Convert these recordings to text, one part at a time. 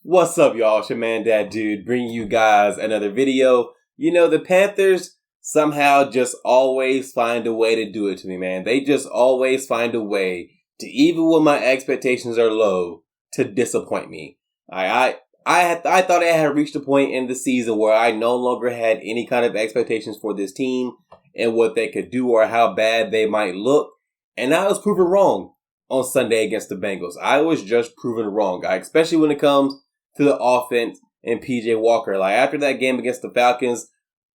What's up, y'all? It's your man, Dad Dude, bringing you guys another video. You know, the Panthers somehow just always find a way to do it to me, man. They just always find a way to, even when my expectations are low, to disappoint me. I thought I had reached a point in the season where I no longer had any kind of expectations for this team and what they could do or how bad they might look. And I was proven wrong on Sunday against the Bengals. I was just proven wrong, especially when it comes to the offense and PJ Walker. Like, after that game against the Falcons,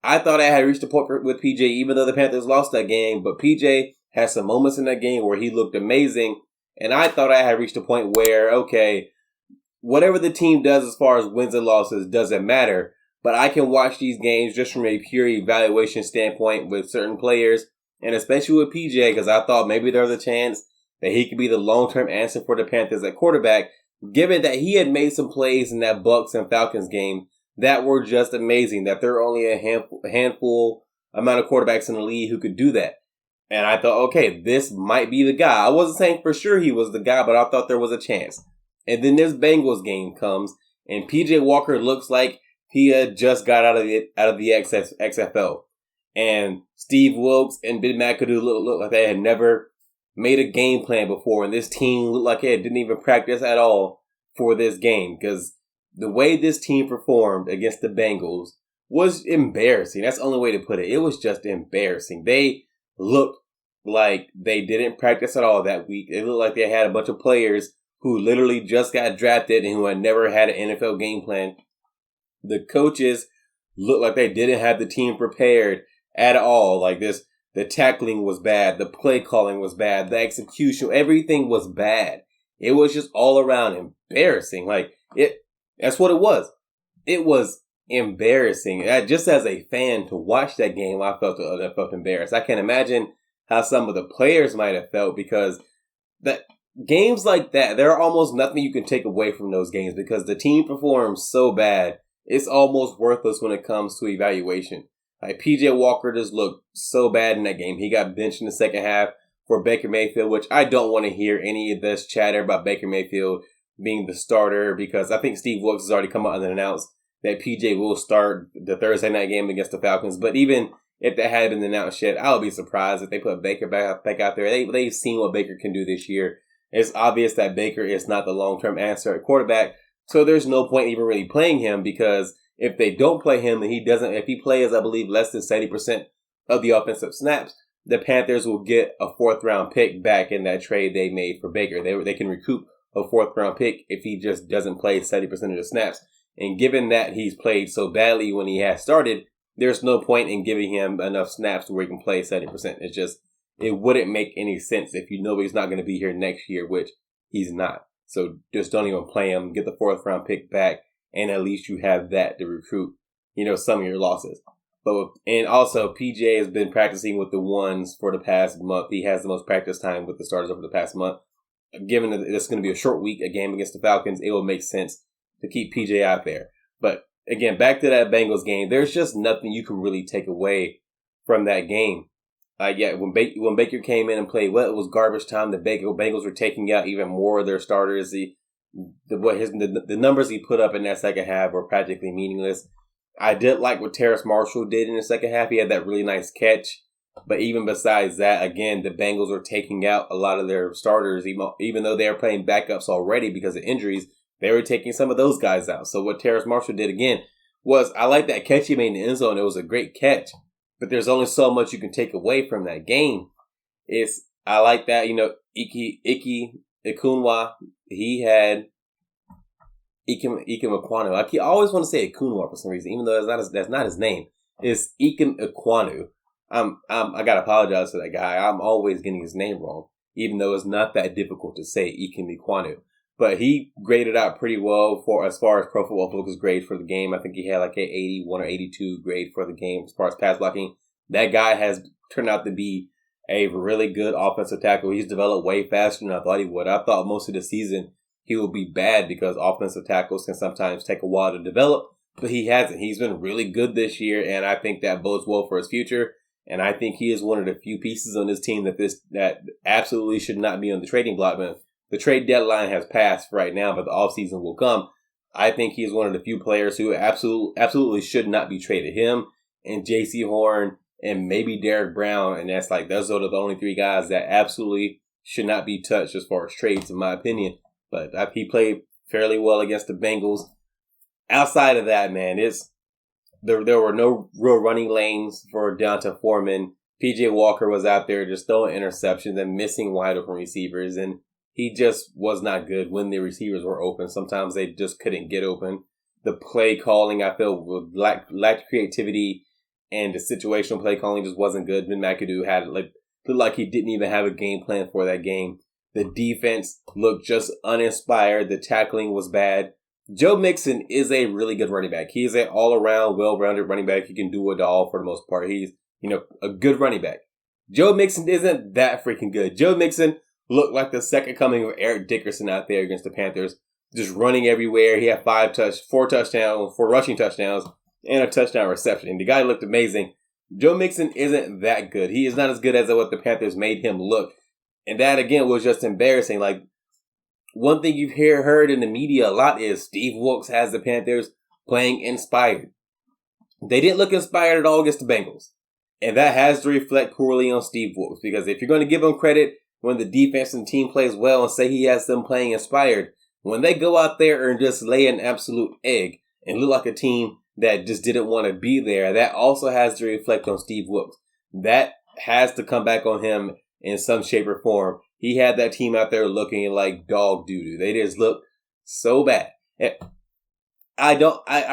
I thought I had reached a point with PJ, even though the Panthers lost that game. But PJ had some moments in that game where he looked amazing. And I thought I had reached a point where, okay, whatever the team does as far as wins and losses doesn't matter. But I can watch these games just from a pure evaluation standpoint with certain players, and especially with PJ, because I thought maybe there was a chance that he could be the long-term answer for the Panthers at quarterback, given that he had made some plays in that Bucs and Falcons game that were just amazing, that there are only a handful amount of quarterbacks in the league who could do that. And I thought, okay, this might be the guy. I wasn't saying for sure he was the guy, but I thought there was a chance. And then this Bengals game comes, and PJ Walker looks like he had just got out of the XFL. And Steve Wilkes and Ben McAdoo look like they had never made a game plan before, and this team looked like it didn't even practice at all for this game, because the way this team performed against the Bengals was embarrassing. That's the only way to put it. It was just embarrassing. They looked like they didn't practice at all that week. It looked like they had a bunch of players who literally just got drafted and who had never had an NFL game plan. The coaches looked like they didn't have the team prepared at all. Like this, the tackling was bad. The play calling was bad. The execution, everything was bad. It was just all around embarrassing. That's what it was. It was embarrassing. Just as a fan to watch that game, I felt embarrassed. I can't imagine how some of the players might have felt, because that games like that, there are almost nothing you can take away from those games because the team performs so bad. It's almost worthless when it comes to evaluation. Like, PJ Walker just looked so bad in that game. He got benched in the second half for Baker Mayfield, which I don't want to hear any of this chatter about Baker Mayfield being the starter, because I think Steve Wilkes has already come out and announced that PJ will start the Thursday night game against the Falcons. But even if that had been announced yet, I would be surprised if they put Baker back out there. They've seen what Baker can do this year. It's obvious that Baker is not the long-term answer at quarterback, so there's no point even really playing him, because if they don't play him and if he plays, I believe, less than 70% of the offensive snaps, the Panthers will get a 4th round pick back in that trade they made for Baker. They can recoup a 4th round pick if he just doesn't play 70% of the snaps. And given that he's played so badly when he has started, there's no point in giving him enough snaps to where he can play 70%. It wouldn't make any sense if you know he's not going to be here next year, which he's not. So just don't even play him, get the 4th round pick back, and at least you have that to recruit, some of your losses. And also, PJ has been practicing with the ones for the past month. He has the most practice time with the starters over the past month. Given that it's going to be a short week, a game against the Falcons, it will make sense to keep PJ out there. But again, back to that Bengals game, there's just nothing you can really take away from that game. When Baker came in and played, it was garbage time. The Bengals were taking out even more of their starters. The numbers he put up in that second half were practically meaningless. I did like what Terrace Marshall did in the second half. He had that really nice catch. But even besides that, again, the Bengals were taking out a lot of their starters. Even though they were playing backups already because of injuries, they were taking some of those guys out. So what Terrace Marshall did again was, I like that catch he made in the end zone. It was a great catch. But there's only so much you can take away from that game. I like that, Ike Ekunwa, he had Ike Ekwonu. I always want to say Ekunwa for some reason, even though that's not his name. It's Ike Ekwonu. I gotta apologize to that guy. I'm always getting his name wrong, even though it's not that difficult to say Ike Ekwonu. But he graded out pretty well as far as Pro Football Focus grade for the game. I think he had like an 81 or 82 grade for the game as far as pass blocking. That guy has turned out to be a really good offensive tackle. He's developed way faster than I thought he would. I thought most of the season he would be bad because offensive tackles can sometimes take a while to develop, but he hasn't. He's been really good this year, and I think that bodes well for his future. And I think he is one of the few pieces on this team that absolutely should not be on the trading block. Man, the trade deadline has passed right now, but the offseason will come. I think he's one of the few players who absolutely should not be traded. Him and J.C. Horn and maybe Derek Brown, and those are the only three guys that absolutely should not be touched as far as trades, in my opinion. But he played fairly well against the Bengals. Outside of that, man, there were no real running lanes for D'Onta Foreman. P.J. Walker was out there just throwing interceptions and missing wide open receivers, and he just was not good when the receivers were open. Sometimes they just couldn't get open. The play calling, I feel, lacked creativity, and the situational play calling just wasn't good. Ben McAdoo looked like he didn't even have a game plan for that game. The defense looked just uninspired. The tackling was bad. Joe Mixon is a really good running back. He is an all-around, well-rounded running back. He can do it all for the most part. He's, a good running back. Joe Mixon isn't that freaking good. Joe Mixon looked like the second coming of Eric Dickerson out there against the Panthers, just running everywhere. He had 4 rushing touchdowns, and a touchdown reception. And the guy looked amazing. Joe Mixon isn't that good. He is not as good as what the Panthers made him look. And that, again, was just embarrassing. Like, one thing you've heard in the media a lot is Steve Wilks has the Panthers playing inspired. They didn't look inspired at all against the Bengals. And that has to reflect poorly on Steve Wilks. Because if you're going to give him credit when the defense and team plays well and say he has them playing inspired, when they go out there and just lay an absolute egg and look like a team that just didn't want to be there, that also has to reflect on Steve Wilks. That has to come back on him in some shape or form. He had that team out there looking like dog doo-doo. They just looked so bad. I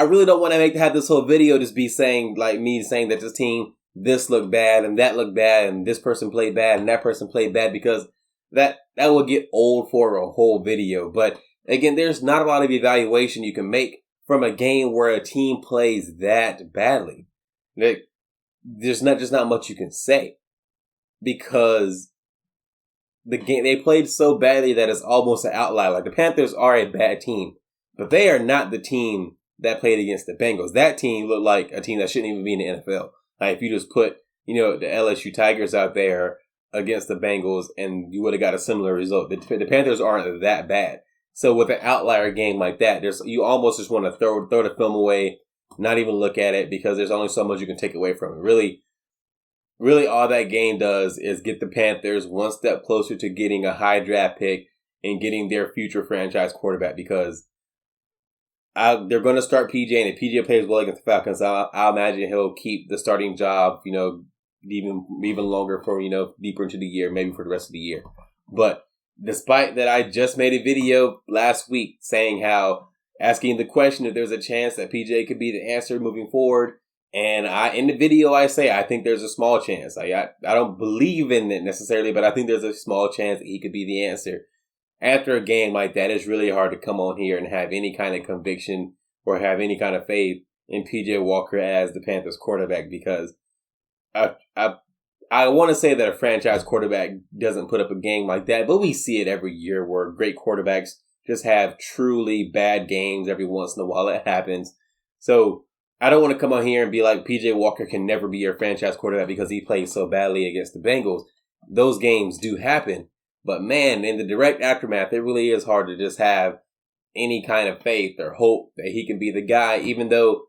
really don't want to have this whole video just be saying that this team, this looked bad and that looked bad and this person played bad and that person played bad, because that will get old for a whole video. But again, there's not a lot of evaluation you can make from a game where a team plays that badly. There's not much you can say, because the game, they played so badly that it's almost an outlier. Like, the Panthers are a bad team, but they are not the team that played against the Bengals. That team looked like a team that shouldn't even be in the NFL. Like, if you just put, the LSU Tigers out there against the Bengals, and you would have got a similar result. The Panthers aren't that bad. So with an outlier game like that, you almost just want to throw the film away, not even look at it, because there's only so much you can take away from it. Really all that game does is get the Panthers one step closer to getting a high draft pick and getting their future franchise quarterback, because they're going to start PJ, and if PJ plays well against the Falcons, I'll imagine he'll keep the starting job, even longer for, deeper into the year, maybe for the rest of the year. But despite that, I just made a video last week asking the question if there's a chance that PJ could be the answer moving forward. And in the video, I say I think there's a small chance. I don't believe in it necessarily, but I think there's a small chance that he could be the answer. After a game like that, it's really hard to come on here and have any kind of conviction or have any kind of faith in P.J. Walker as the Panthers quarterback, because I want to say that a franchise quarterback doesn't put up a game like that, but we see it every year where great quarterbacks just have truly bad games every once in a while. It happens. So I don't want to come on here and be like, P.J. Walker can never be your franchise quarterback because he played so badly against the Bengals. Those games do happen. But man, in the direct aftermath, it really is hard to just have any kind of faith or hope that he can be the guy, even though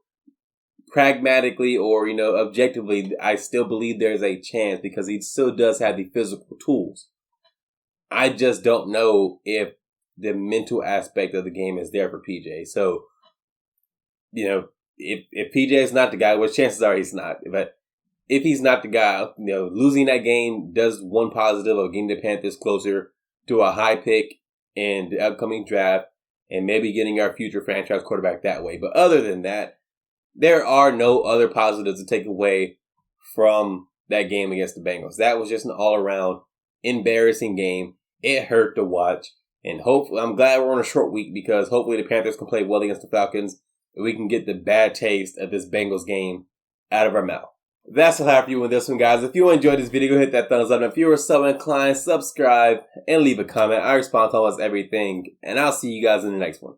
pragmatically or, objectively, I still believe there's a chance because he still does have the physical tools. I just don't know if the mental aspect of the game is there for PJ. So, if PJ is not the guy, which chances are he's not, but if he's not the guy, losing that game does one positive of getting the Panthers closer to a high pick in the upcoming draft and maybe getting our future franchise quarterback that way. But other than that, there are no other positives to take away from that game against the Bengals. That was just an all-around embarrassing game. It hurt to watch. And hopefully, I'm glad we're on a short week because hopefully the Panthers can play well against the Falcons and we can get the bad taste of this Bengals game out of our mouth. That's all I have for you in this one, guys. If you enjoyed this video, hit that thumbs up. And if you are so inclined, subscribe and leave a comment. I respond to almost everything. And I'll see you guys in the next one.